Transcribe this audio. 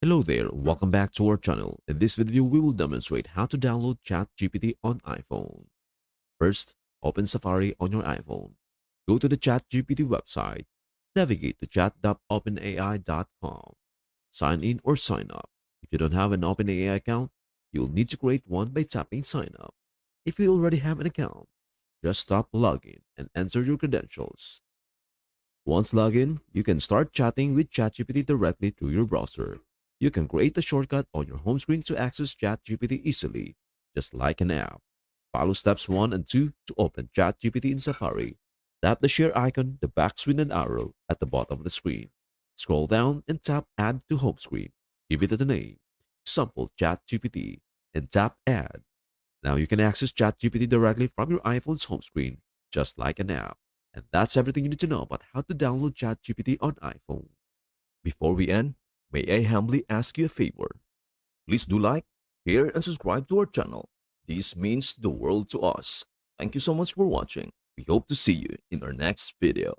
Hello there, welcome back to our channel. In this video, we will demonstrate how to download ChatGPT on iPhone. First, open Safari on your iPhone. Go to the ChatGPT website. Navigate to chat.openai.com. Sign in or sign up. If you don't have an OpenAI account, you'll need to create one by tapping sign up. If you already have an account, just tap login and enter your credentials. Once logged in, you can start chatting with ChatGPT directly through your browser. You can create a shortcut on your home screen to access ChatGPT easily, just like an app. Follow steps 1 and 2 to open ChatGPT in Safari. Tap the share icon, the back screen and arrow at the bottom of the screen. Scroll down and tap Add to Home Screen. Give it a name, example ChatGPT, and tap Add. Now you can access ChatGPT directly from your iPhone's home screen, just like an app. And that's everything you need to know about how to download ChatGPT on iPhone. Before we end, may I humbly ask you a favor? Please do like, share, and subscribe to our channel. This means the world to us. Thank you so much for watching. We hope to see you in our next video.